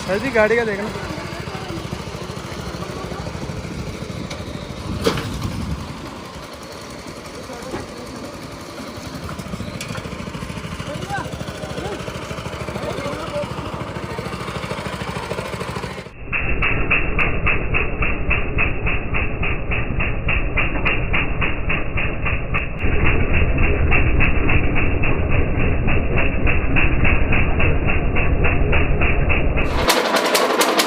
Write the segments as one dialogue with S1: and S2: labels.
S1: Sir जी गाड़ी का देखना।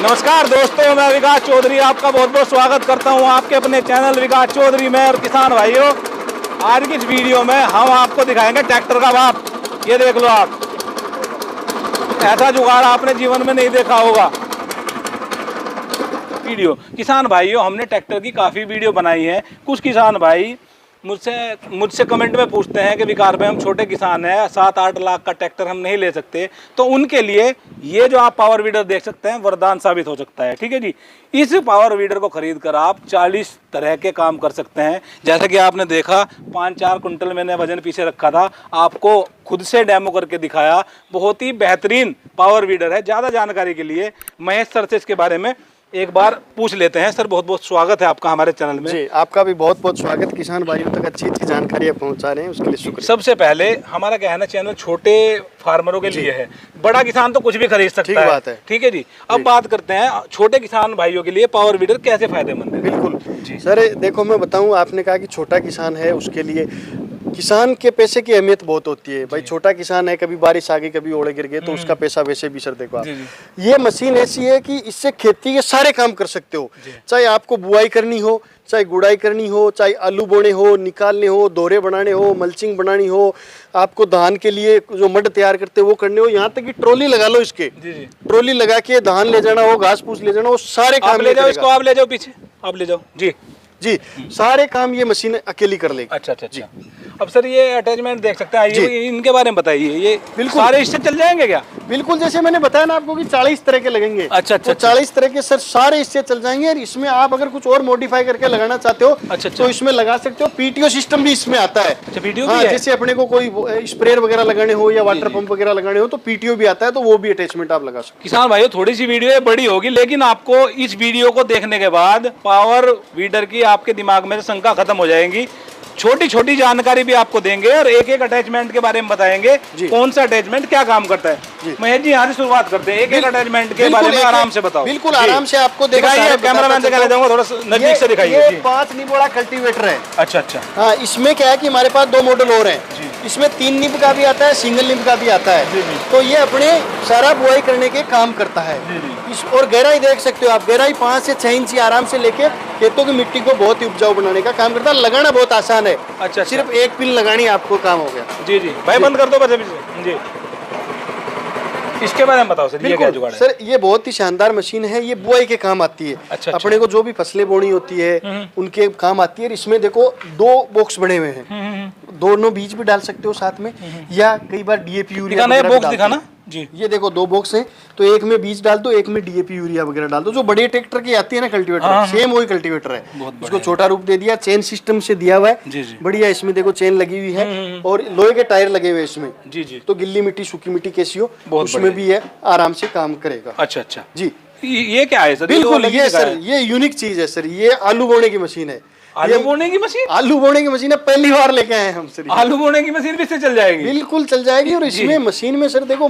S2: नमस्कार दोस्तों, मैं विकास चौधरी आपका बहुत बहुत स्वागत करता हूं आपके अपने चैनल विकास चौधरी में। और किसान भाइयों, आज की इस वीडियो में हम आपको दिखाएंगे ट्रैक्टर का बाप। ये देख लो आप, ऐसा जुगाड़ आपने जीवन में नहीं देखा होगा। वीडियो किसान भाइयों, हमने ट्रैक्टर की काफ़ी वीडियो बनाई है। कुछ किसान भाई मुझसे कमेंट में पूछते हैं कि विकार भाई हम छोटे किसान हैं, 7-8 लाख का ट्रैक्टर हम नहीं ले सकते, तो उनके लिए ये जो आप पावर वीडर देख सकते हैं वरदान साबित हो सकता है। ठीक है जी, इस पावर वीडर को खरीद कर आप 40 तरह के काम कर सकते हैं। जैसे कि आपने देखा 5-4 कुंटल मैंने वजन पीछे रखा था, आपको खुद से डेमो करके दिखाया। बहुत ही बेहतरीन पावर वीडर है। ज़्यादा जानकारी के लिए महेश सर से इसके बारे में एक बार पूछ लेते हैं। सर बहुत बहुत स्वागत है आपका हमारे चैनल में।
S3: जी, आपका भी बहुत बहुत स्वागत। किसान भाइयों तक अच्छी अच्छी जानकारियाँ पहुंचा रहे हैं, उसके लिए शुक्रिया।
S2: सबसे पहले हमारा क्या है ना, चैनल छोटे फार्मरों के लिए है। बड़ा किसान तो कुछ भी खरीद सकता है।
S3: बात है।
S2: ठीक है जी, अब बात करते हैं छोटे किसान भाइयों के लिए पावर वीडर कैसे फायदेमंद है।
S3: बिल्कुल सर, देखो मैं बताऊं, आपने कहा कि छोटा किसान है, उसके लिए किसान के पैसे की अहमियत बहुत होती है भाई। छोटा किसान है, कभी बारिश आ गई, कभी ओले गिर गए, तो उसका पैसा वैसे भी सर देखो आप, ये मशीन ऐसी है कि इससे खेती के सारे काम कर सकते हो। चाहे आपको बुआई करनी हो, चाहे गुड़ाई करनी हो, चाहे आलू बोने हो, निकालने हो, दोरे बनाने हो, मल्चिंग बनानी हो, आपको धान के लिए जो मड तैयार करते हो वो करने हो, यहाँ तक कि ट्रॉली लगा लो इसके। ट्रॉली लगा के धान ले जाना हो, घास फूस ले जाना हो, सारे काम
S2: ले जाओ। इसको आप ले जाओ, पीछे आप ले जाओ जी
S3: जी, सारे काम ये मशीन अकेली कर लेगी।
S2: अच्छा अच्छा जी। अब सर ये अटैचमेंट देख सकते हैं, ये इनके बारे में बताइए। ये बिल्कुल सारे इससे चल जाएंगे क्या?
S3: बिल्कुल, जैसे मैंने बताया ना आपको कि 40 तरह के लगेंगे।
S2: अच्छा अच्छा,
S3: 40 तरह के सर सारे इससे चल जाएंगे। और इसमें आप अगर कुछ और मॉडिफाई करके लगाना चाहते हो तो इसमें लगा सकते हो। पीटीओ सिस्टम भी इसमें आता है।
S2: पीटीओ
S3: हाँ, जैसे अपने को कोई स्प्रेयर वगैरह लगाने हो या वाटर पंप वगैरह लगाने हो तो पीटीओ भी आता है, तो वो भी अटैचमेंट आप लगा सकते हो।
S2: किसान भाइयों, थोड़ी सी वीडियो बड़ी होगी, लेकिन आपको इस वीडियो को देखने के बाद पावर वीडर की आपके दिमाग में शंका खत्म हो जाएगी। छोटी छोटी जानकारी भी आपको देंगे और एक एक अटैचमेंट के बारे में बताएंगे, कौन सा अटैचमेंट क्या काम करता है। महेश जी, यहाँ से शुरुआत करते हैं। एक एक अटैचमेंट के बारे में आराम से बताओ।
S3: बिल्कुल आराम से आपको
S2: दिखाइए, कैमरामैन से कहना चाहूंगा थोड़ा नजदीक से दिखाइए।
S3: 5 निबोड़ा कल्टीवेटर है।
S2: अच्छा अच्छा।
S3: हाँ, इसमें क्या है कि हमारे पास 2 मॉडल और हैं। इसमें 3 निब का भी आता है, सिंगल निब का भी आता है। तो ये अपने सारा बुआई करने के काम करता है। और गहराई देख सकते हो आप, गहराई 5 से 6 इंच आराम से लेके खेतों की मिट्टी को बहुत ही उपजाऊ बनाने का काम करता है। लगाना बहुत आसान है। अच्छा, सिर्फ एक पिन लगानी आपको काम हो गया।
S2: जी जी भाई, बंद कर दो बस जी। इसके बारे में बताओ सर, ये क्या जुगाड़ है?
S3: सर ये बहुत ही शानदार मशीन है। ये बुआई के काम आती है। अच्छा, अपने को जो भी फसलें बोनी होती है उनके काम आती है। इसमें देखो 2 बॉक्स बने हुए हैं, दोनों बीज भी डाल सकते हो साथ में, या कई बार डीएपी यूरिया
S2: बॉक्स दिखाना जी।
S3: ये देखो 2 बॉक्स हैं, तो एक में बीज डाल दो, एक में डीएपी यूरिया वगैरह डाल दो। जो बड़े ट्रैक्टर की आती है ना कल्टीवेटर, सेम वही कल्टीवेटर है। इसको छोटा रूप दे दिया, चेन सिस्टम से दिया हुआ है। बढ़िया, इसमें देखो चेन लगी हुई है और लोहे के टायर लगे हुए इसमें। जी जी, तो गिल्ली मिट्टी सूखी मिट्टी कैसी हो उसमें भी है, आराम से काम करेगा।
S2: अच्छा अच्छा
S3: जी।
S2: ये क्या है सर?
S3: बिल्कुल, ये सर ये यूनिक चीज है सर। ये आलू बोने की मशीन है।
S2: आलू बोने की मशीन?
S3: आलू बोने की मशीन है, पहली बार लेके आए हम सर।
S2: आलू बोने की मशीन भी इससे चल जाएगी? बिल्कुल
S3: चल जाएगी। और इसमें मशीन में सर देखो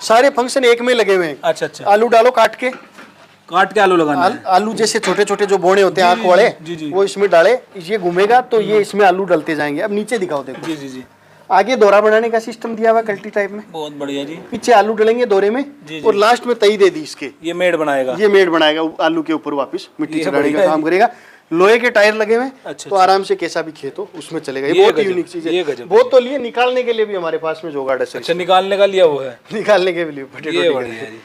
S3: सारे फंक्शन एक में लगे हुए हैं।
S2: अच्छा अच्छा।
S3: आलू डालो, काट के
S2: आलू लगाना है।
S3: आलू जैसे छोटे छोटे जो बोने होते हैं आंख वाले, वो इसमें डाले, ये घूमेगा तो ये इसमें आलू डलते जाएंगे। अब नीचे दिखाओ, देखो जी जी जी, आगे दोरा बनाने का सिस्टम दिया हुआ कल्टी टाइप में। बहुत बढ़िया जी। पीछे आलू डलेंगे दोरे में और लास्ट में तई दे दी इसके। ये मेड बनाएगा आलू के ऊपर, वापस मिट्टी चढ़ाने का काम करेगा। लोहे के टायर लगे हुए। अच्छा, तो आराम से कैसा भी खेत हो उसमें चलेगा। ये बहुत यूनिक चीज है। बहुत तो लिए निकालने के लिए भी हमारे पास में जुगाड़ है सर। अच्छा, निकालने का लिया वो है? निकालने के लिए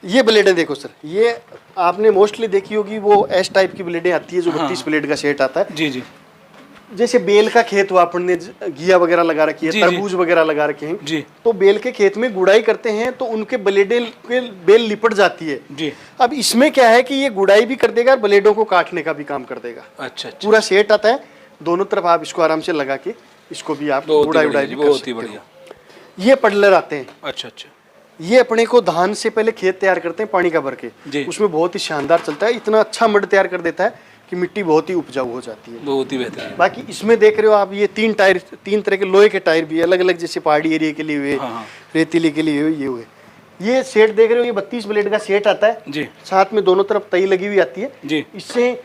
S3: ये ब्लेडें देखो सर, ये आपने मोस्टली देखी होगी, वो एस टाइप की ब्लेडें आती है जो 32 ब्लेड का सेट आता है। जी जी। जैसे बेल का खेत हुआ, अपन ने घिया वगैरह लगा रखी है, तरबूज वगैरह लगा रखे हैं जी, तो बेल के खेत में गुड़ाई करते हैं तो उनके ब्लेडें बेल लिपट जाती है जी। अब इसमें क्या है कि ये गुड़ाई भी कर देगा और ब्लेडों को काटने का भी काम कर देगा। अच्छा, पूरा सेट आता है, दोनों तरफ आप इसको आराम से लगा के इसको भी आप गुड़ाई भी कर सकते हो। ये पडलर आते हैं। अच्छा अच्छा। ये अपने को धान से पहले खेत तैयार करते हैं पानी का भर
S2: जी।
S3: के, उसमें बहुत ही शानदार चलता है, इतना अच्छा मड तैयार कर देता है कि मिट्टी बहुत ही उपजाऊ हो जाती है।
S2: बहुत ही बेहतरीन।
S3: बाकी इसमें देख रहे हो आप, ये 3 टायर, 3 तरह के लोहे के टायर भी अलग अलग, जैसे पहाड़ी एरिया के लिए हुए,
S2: हाँ।
S3: रेतीली के लिए हुए, ये हुए। ये सेट देख रहे हो, ये 32 ब्लेड का सेट आता है
S2: जी
S3: साथ में, दोनों तरफ तई लगी हुई आती है
S2: जी
S3: इससे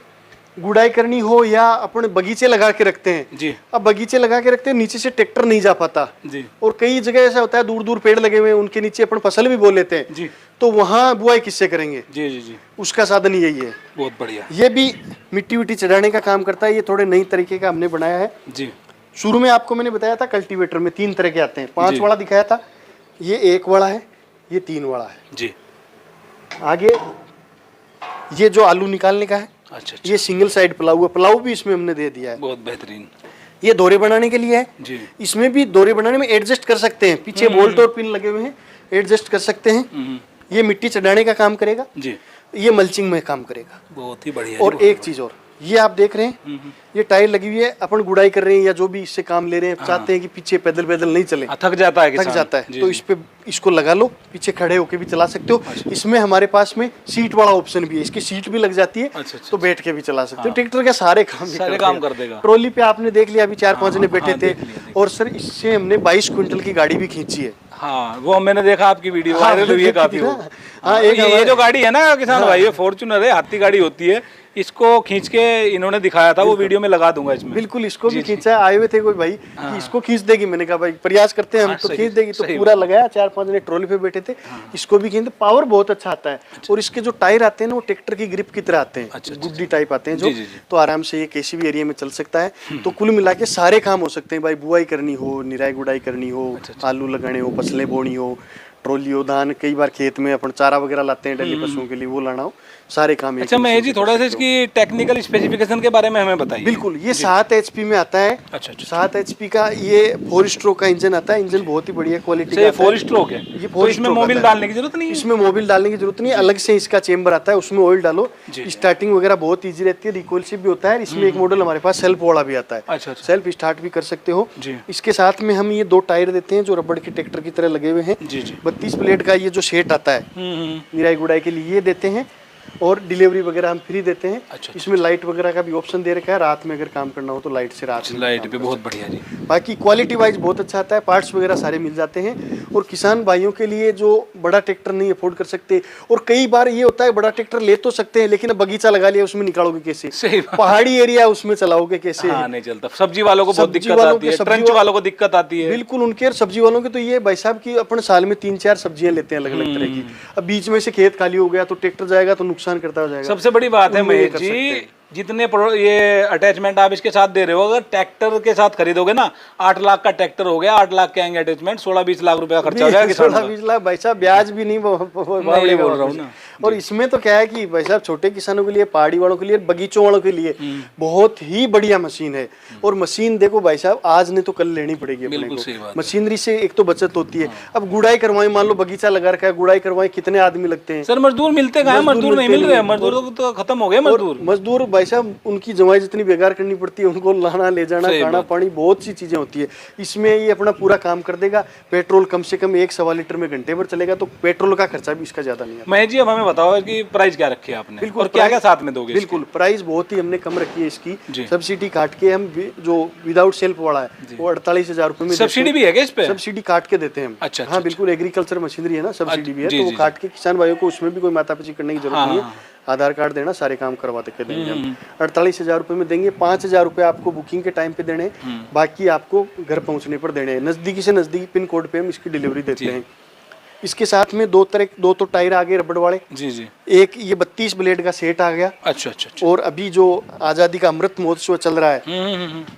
S3: गुड़ाई करनी हो या अपन बगीचे लगा के रखते हैं।
S2: जी
S3: अब बगीचे लगा के रखते हैं, नीचे से ट्रैक्टर नहीं जा पाता,
S2: जी
S3: और कई जगह ऐसा होता है दूर दूर पेड़ लगे हुए हैं, उनके नीचे अपन फसल भी बो लेते हैं,
S2: जी
S3: तो वहाँ बुआई किससे करेंगे?
S2: जी जी जी
S3: उसका साधन यही है।
S2: बहुत बढ़िया।
S3: ये भी मिट्टी विट्टी चढ़ाने का काम करता है, ये थोड़े नई तरीके का हमने बनाया है।
S2: जी
S3: शुरू में आपको मैंने बताया था कल्टीवेटर में 3 तरह के आते हैं, 5
S2: जी।
S3: वाला दिखाया था, ये 1 वाला है, ये 3 वाला है।
S2: जी
S3: आगे ये जो आलू निकालने का है,
S2: अच्छा
S3: ये सिंगल साइड प्लाऊ है, प्लाऊ भी इसमें हमने दे दिया है।
S2: बहुत बेहतरीन।
S3: ये दोरे बनाने के लिए है,
S2: जी
S3: इसमें भी दोरे बनाने में एडजस्ट कर सकते हैं, पीछे बोल्ट और पिन लगे हुए हैं, एडजस्ट कर सकते हैं। ये मिट्टी चढ़ाने का काम करेगा,
S2: जी
S3: ये मल्चिंग में काम करेगा।
S2: बहुत ही बढ़िया।
S3: और एक चीज और, ये आप देख रहे हैं, ये टायर लगी हुई है, अपन गुड़ाई कर रहे हैं या जो भी इससे काम ले रहे हैं, चाहते हैं कि पीछे पैदल पैदल नहीं चले,
S2: थक जाता है
S3: थक
S2: किसान।
S3: जाता है,
S2: जी,
S3: तो
S2: जी।
S3: इस पे इसको लगा लो, पीछे खड़े होके भी चला सकते हो। इसमें हमारे पास में सीट वाला ऑप्शन भी है, इसकी सीट भी लग जाती है,
S2: अच्छा, अच्छा,
S3: तो बैठ के भी चला सकते हो। ट्रैक्टर के सारे काम भी
S2: सारे काम कर देगा।
S3: ट्रॉली पे आपने देख लिया, अभी 4-5 जने बैठे
S2: हाँ,
S3: थे,
S2: देख लिया।
S3: और सर इससे हमने 22 क्विंटल की गाड़ी भी खींची है।
S2: हाँ वो मैंने देखा आपकी वीडियो
S3: हाँ,
S2: वायरल हुई है काफी।
S3: हाँ,
S2: वो।
S3: हाँ,
S2: ये
S3: हमारे-
S2: जो गाड़ी है ना किसान भाई, ये फॉर्च्यूनर है, हाथी गाड़ी होती है, इसको खींच के इन्होंने दिखाया था, वो वीडियो में लगा दूंगा इसमें।
S3: बिल्कुल, इसको भी खींचा, आए हुए थे कोई भाई कि इसको खींच देगी, मैंने कहा भाई प्रयास करते हैं हम,
S2: हाँ,
S3: तो
S2: सही-
S3: खींच देगी, तो
S2: सही
S3: पूरा लगाया, 4-5 जने ट्रॉली पे बैठे थे, इसको भी खींच। पावर बहुत अच्छा आता है, और इसके जो टायर आते हैं ना, वो ट्रैक्टर की ग्रिप की तरह आते हैं,
S2: अच्छा,
S3: गुड्डी टाइप आते हैं जो,
S2: जी, जी, जी।
S3: तो आराम से ये किसी भी एरिया में चल सकता है। तो कुल मिला के सारे काम हो सकते हैं भाई, बुआई करनी हो, निराई गुड़ाई करनी हो, आलू लगाने हो, फसलें बोनी हो, ट्रॉली हो, धान, कई बार खेत में अपन चारा वगैरह लाते हैं डेली पशुओं के लिए, वो लाना हो, सारे काम।
S2: अच्छा महेश जी, थोड़ा सा इसकी टेक्निकल स्पेसिफिकेशन के बारे में हमें बताइए।
S3: बिल्कुल, ये 7 HP में आता है।
S2: अच्छा, अच्छा।
S3: 7 HP का ये 4 स्ट्रोक का इंजन आता है, इंजन बहुत ही बढ़िया क्वालिटी का
S2: ये
S3: आता है।
S2: 4 स्ट्रोक है,
S3: ये
S2: तो
S3: 4
S2: इसमें
S3: स्ट्रोक
S2: मोबिल
S3: आता है।
S2: डालने की जरूरत नहीं है।
S3: इसमें मोबिल डालने की जरूरत नहीं है, अलग से इसका चेम्बर आता है, उसमें ऑयल डालो,
S2: जी।
S3: स्टार्टिंग वगैरह बहुत इजी रहती है, रिकॉइलशिप भी होता है। इसमें एक मॉडल हमारे पास सेल्फ वाला भी आता है,
S2: अच्छा, अच्छा।
S3: सेल्फ स्टार्ट भी कर सकते हो।
S2: जी।
S3: इसके साथ में हम ये 2 टायर देते हैं जो रबड़ के ट्रैक्टर की तरह लगे हुए हैं।
S2: जी जी
S3: 32 प्लेट का ये जो सेट आता है निराई गुड़ाई के लिए, ये देते हैं, और डिलीवरी वगैरह हम फ्री देते हैं।
S2: अच्छा,
S3: इसमें लाइट वगैरह का भी ऑप्शन दे रखा है, रात में अगर काम करना हो तो लाइट से रात में
S2: लाइट
S3: काम
S2: पे
S3: कर
S2: बहुत बढ़िया जी।
S3: बाकी क्वालिटी वाइज बहुत अच्छा आता है, पार्ट्स वगैरह सारे मिल जाते हैं। और किसान भाइयों के लिए जो बड़ा ट्रैक्टर नहीं अफोर्ड कर सकते, और कई बार ये होता है बड़ा ट्रैक्टर ले तो सकते हैं, लेकिन अब बगीचा लगा लिया, उसमें निकालोगे कैसे?
S2: सही बात।
S3: पहाड़ी एरिया उसमें चलाओगे कैसे?
S2: हाँ नहीं चलता, सब्जी वालों को बहुत
S3: सब्जी
S2: दिक्कत
S3: वालों
S2: आती
S3: के-
S2: है,
S3: सब्जी
S2: ट्रंच
S3: वालों-
S2: वालों को दिक्कत आती है।
S3: बिल्कुल, उनके और सब्जी वालों के तो ये भाई साहब की अपन साल में 3-4 सब्जियां लेते हैं अलग अलग तरह की। अब बीच में से खेत खाली हो गया तो ट्रैक्टर जाएगा तो नुकसान करता हो जाएगा।
S2: सबसे बड़ी बात है
S3: उनमें ये
S2: महेश
S3: कर सकते
S2: जी,
S3: हैं।
S2: जितने ये अटैचमेंट आप इसके साथ दे रहे हो, अगर ट्रैक्टर के साथ खरीदोगे ना, 8 लाख का ट्रैक्टर हो गया, 8 लाख के आएंगे अटैचमेंट, 16-20 लाख रुपए का खर्चा हो जाएगा किसान का।
S3: 16-20 लाख भाई साहब, ब्याज भी नहीं
S2: बोल रहा हूँ ना।
S3: और इसमें तो क्या है कि भाई साहब छोटे किसानों के लिए, पहाड़ी वालों के लिए, बगीचों वालों के लिए बहुत ही बढ़िया मशीन है। और मशीन देखो भाई साहब, आज नहीं तो कल लेनी पड़ेगी अपने
S2: बिल्कुल सही बात
S3: को।
S2: है।
S3: मशीनरी से एक तो बचत होती है। अब गुड़ाई करवाएं, मान लो बगीचा लगा रखा है, गुड़ाई करवाएं, कितने आदमी लगते हैं?
S2: सर मजदूर मिलते कहाँ हैं? मजदूर नहीं मिल रहे, मजदूरों को तो खत्म हो गए मजदूर।
S3: मजदूर भाई साहब, उनकी जमाई जितनी बेकार करनी पड़ती है, उनको लाना ले जाना, खाना पानी, बहुत सी चीजें होती है। इसमें ये अपना पूरा काम कर देगा। पेट्रोल कम से कम 1-1.25 लीटर में घंटे भर चलेगा, तो पेट्रोल का खर्चा भी इसका ज्यादा नहीं है।
S2: महेश जी अब हमें बताओ कि प्राइस क्या रखी है आपने,
S3: बिल्कुल,
S2: और क्या क्या साथ में दोगे?
S3: बिल्कुल, प्राइस बहुत ही हमने कम रखी है इसकी।
S2: जी।
S3: सब्सिडी काट के हम जो विदाउट सेल्फ वाला है वो 48,000 रुपए में
S2: सब्सिडी भी है क्या इस पे?
S3: सब्सिडी काट के देते हैं हम।
S2: अच्छा,
S3: हाँ बिल्कुल, एग्रीकल्चर मशीनरी है ना, सब्सिडी भी है,
S2: जी,
S3: तो वो
S2: जी,
S3: काट के किसान भाइयों को उसमें भी कोई मातापिची करने की जरूरत
S2: हाँ,
S3: नहीं है।
S2: हाँ।
S3: आधार कार्ड देना, सारे काम करवा के देंगे हम। 48,000 रुपए में देंगे। 5,000 रुपए आपको बुकिंग के टाइम पे देने, बाकी आपको घर पहुंचने पर देने हैं। नजदीकी से नजदीकी पिन कोड पे हम इसकी डिलीवरी देते हैं। इसके साथ में 2 तो टायर आ गए रबड़ वाले,
S2: जी जी।
S3: एक ये 32 ब्लेड का सेट आ गया।
S2: अच्छा अच्छा अच्छा।
S3: और अभी जो आज़ादी का अमृत महोत्सव चल रहा है,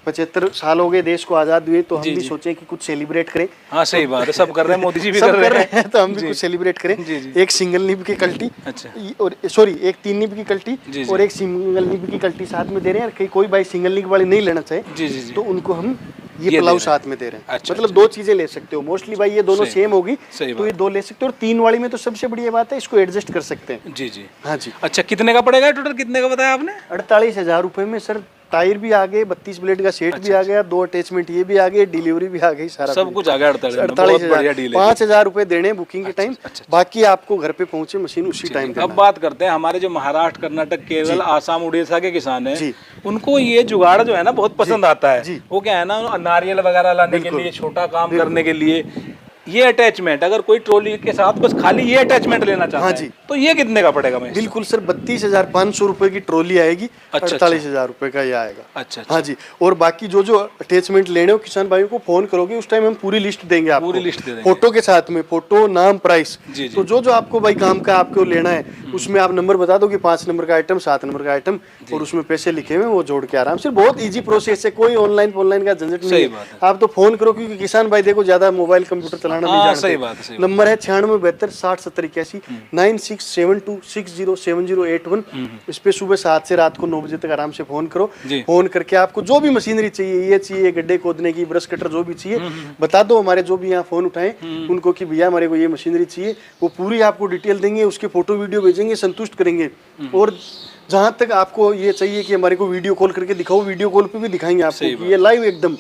S3: 75 साल हो गए देश को आज़ाद हुए, तो हम भी सोचे कि कुछ सेलिब्रेट करें।
S2: हाँ सही बात है, सब कर रहे हैं, मोदी जी भी
S3: सब
S2: कर रहे हैं।
S3: तो हम भी कुछ सेलिब्रेट करें।
S2: जी, जी।
S3: एक सिंगल निब की कल्टी,
S2: अच्छा।
S3: और सॉरी एक 3 निब की कल्टी
S2: जी, जी।
S3: और एक सिंगल निब की कल्टी साथ में दे रहे हैं। कोई भाई सिंगल निब वाली नहीं लेना चाहे
S2: जी जी जी।
S3: तो उनको हम
S2: ये
S3: ये प्लाऊ
S2: दे रहे हैं।
S3: साथ में दे रहे हैं।
S2: अच्छा,
S3: मतलब 2 चीजें ले सकते हो मोस्टली भाई, ये दोनों
S2: सही।
S3: सेम होगी
S2: सही
S3: तो ये 2 ले सकते हो। और 3 वाली में तो सबसे बढ़िया बात है, इसको एडजस्ट कर सकते हैं।
S2: जी जी।
S3: हाँ जी।
S2: अच्छा कितने का पड़ेगा टोटल, कितने का बताया आपने?
S3: 48,000 रुपए में सर टायर भी आ गए, 32 ब्लेड का सेट भी आ गया, 2 अटैचमेंट ये भी आ गए, डिलीवरी भी आ गई, सारा
S2: सब कुछ आ गया
S3: 48,000। 5,000 रुपए देने बुकिंग के टाइम, बाकी आपको घर पे पहुंचे मशीन उसी टाइम।
S2: अब बात करते हैं हमारे जो महाराष्ट्र, कर्नाटक, केरल, आसाम, उड़ीसा के किसान हैं, उनको ये जुगाड़ जो है ना बहुत पसंद आता है। वो क्या है ना, नारियल वगैरह लाने के लिए, छोटा काम करने के लिए ये अटैचमेंट, अगर कोई ट्रॉली के साथ बस खाली ये अटैचमेंट लेना चाहता है तो ये कितने का पड़ेगा? मैं
S3: बिल्कुल सर 32,500 रुपए की ट्रॉली आएगी, 48,000 रुपए का ये आएगा।
S2: अच्छा।
S3: हाँ जी, और बाकी जो जो अटैचमेंट लेने हो किसान भाइयों को फोन करोगे उस टाइम हम पूरी लिस्ट देंगे आपको,
S2: पूरी लिस्ट दे देंगे
S3: फोटो के साथ में, फोटो, नाम, प्राइस। तो जो जो आपको भाई काम का आपको लेना है उसमें आप नंबर बता दो कि 5 नंबर का आइटम, 7 नंबर का आइटम, और उसमें पैसे लिखे हुए वो जोड़ के आराम से, बहुत ईजी प्रोसेस है, कोई ऑनलाइन का झंझट नहीं है। आप तो फोन करो, क्योंकि किसान भाई देखो ज्यादा मोबाइल कंप्यूटर चलाना नहीं जानते। नंबर है 96727071 9672607081। इस पे सुबह 7 से रात को 9 बजे तक आराम से फोन करो। फोन करके आपको जो भी मशीनरी चाहिए, ये चाहिए, गड्ढे खोदने की, ब्रश कटर, जो भी चाहिए बता दो। हमारे जो भी यहाँ फोन उठाए उनको कि भैया हमारे को ये मशीनरी चाहिए, वो पूरी आपको डिटेल देंगे, उसके फोटो वीडियो भेजेंगे, संतुष्ट करेंगे। और जहाँ तक आपको ये चाहिए कि हमारे को वीडियो कॉल करके दिखाओ, वीडियो कॉल पे भी दिखाएंगे आपको कि ये लाइव एकदम।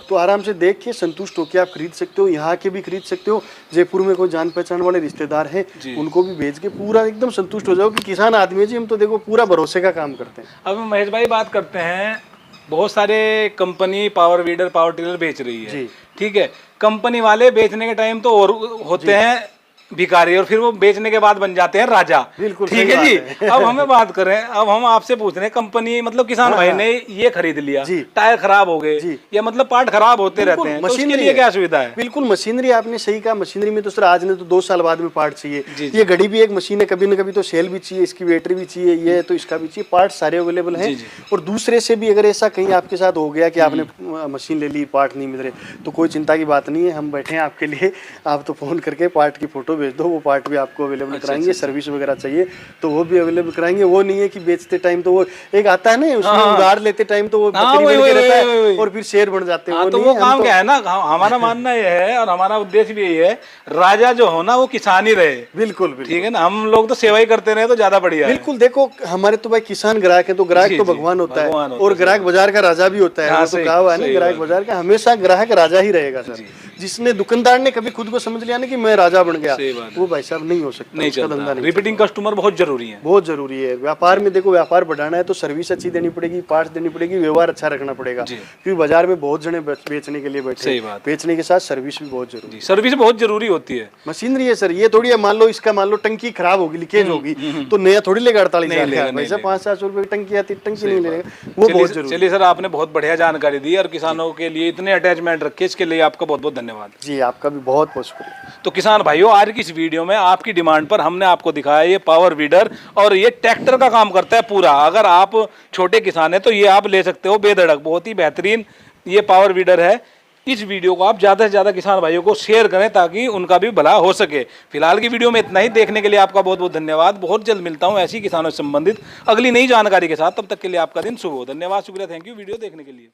S3: तो आराम से देख के संतुष्ट होकर आप खरीद सकते हो, यहाँ के भी खरीद सकते हो। जयपुर में कोई जान पहचान वाले रिश्तेदार हैं उनको भी भेज के पूरा एकदम संतुष्ट हो जाओ कि किसान आदमी है जी, हम तो देखो पूरा भरोसे का काम करते हैं।
S2: अब महेश भाई बात करते हैं, बहुत सारे company power weeder, power tiller बेच रही है, ठीक है। कंपनी वाले बेचने के टाइम तो और होते हैं भिखारी, और फिर वो बेचने के बाद बन जाते हैं राजा। बिल्कुल ठीक है जी। अब हमें बात करें, अब हम आपसे पूछ रहे हैं, कंपनी मतलब किसान भाई ने ये खरीद लिया, टायर खराब हो गए या मतलब पार्ट खराब होते रहते हैं, तो उसके लिए क्या सुविधा है?
S3: बिल्कुल मशीनरी, आपने सही कहा, मशीनरी में तो सर आज ने तो 2 साल बाद में पार्ट चाहिए। ये घड़ी भी एक मशीन है, कभी न कभी तो सेल भी चाहिए, इसकी बैटरी भी चाहिए, ये तो इसका भी चाहिए, पार्ट सारे अवेलेबल हैं। और दूसरे से भी अगर ऐसा कहीं आपके साथ हो गया कि आपने मशीन ले ली, पार्ट नहीं मिल रहे, तो कोई चिंता की बात नहीं है, हम बैठे हैं आपके लिए। आप तो फोन करके पार्ट की फोटो भेज दो, वो पार्ट भी आपको अवेलेबल कराएंगे। सर्विस वगैरह चाहिए तो वो भी अवेलेबल कराएंगे। वो नहीं है कि बेचते टाइम तो वो एक आता है ना, उसमें उधार लेते टाइम तो वो बकरी बन के रहता है और फिर शेर बन जाते हैं।
S2: तो वो काम क्या है ना, हमारा मानना ये है और हमारा उद्देश्य भी यही है, राजा जो हो ना वो किसान ही रहे। बिल्कुल ठीक है ना, हम लोग तो सेवा ही करते रहे तो ज्यादा बढ़िया है।
S3: बिल्कुल, देखो हमारे तो भाई किसान ग्राहक है, तो ग्राहक तो भगवान होता है और ग्राहक बाजार का राजा भी होता है। तो कहा हुआ है ना, ग्राहक बाजार का हमेशा ग्राहक राजा ही रहेगा सर। जिसने दुकानदार ने कभी खुद को समझ लिया ना कि मैं राजा बन गया, वो भाई साहब नहीं हो सकता, नहीं चलता।
S2: रिपीटिंग कस्टमर बहुत जरूरी है,
S3: बहुत जरूरी है। व्यापार में देखो, व्यापार बढ़ाना है तो सर्विस अच्छी देनी पड़ेगी, पार्ट्स देनी पड़ेगी, व्यवहार अच्छा रखना पड़ेगा, क्योंकि बाजार में बहुत जने बेचने के लिए बैठे। बेचने के साथ सर्विस भी बहुत जरूरी,
S2: सर्विस बहुत जरूरी होती है।
S3: मशीनरी है सर, ये थोड़ी है मान लो इसका मान लो टंकी खराब होगी, लीकेज होगी, तो नया थोड़ी लेगा 48,000 पैसा, 500 रुपए की टंकी आती, टंकी नहीं लेगा, वो बहुत जरूरी।
S2: चलिए सर, आपने बहुत बढ़िया जानकारी दी और किसानों के लिए इतने अटैचमेंट रखे, इसके लिए आपका बहुत बहुत धन्यवाद।
S3: जी, आपका भी बहुत बहुत शुक्रिया।
S2: तो किसान भाइयों, आज की इस वीडियो में आपकी डिमांड पर हमने आपको दिखाया ये पावर वीडर, और ये ट्रैक्टर का काम करता है पूरा। अगर आप छोटे किसान हैं तो ये आप ले सकते हो बेधड़क, बहुत ही बेहतरीन ये पावर वीडर है। इस वीडियो को आप ज़्यादा से ज़्यादा किसान भाइयों को शेयर करें ताकि उनका भी भला हो सके। फिलहाल की वीडियो में इतना ही। देखने के लिए आपका बहुत बहुत धन्यवाद। बहुत जल्द मिलता हूँ ऐसी किसानों से संबंधित अगली नई जानकारी के साथ। तब तक के लिए आपका दिन शुभ हो। धन्यवाद, शुक्रिया, थैंक यू वीडियो देखने के लिए।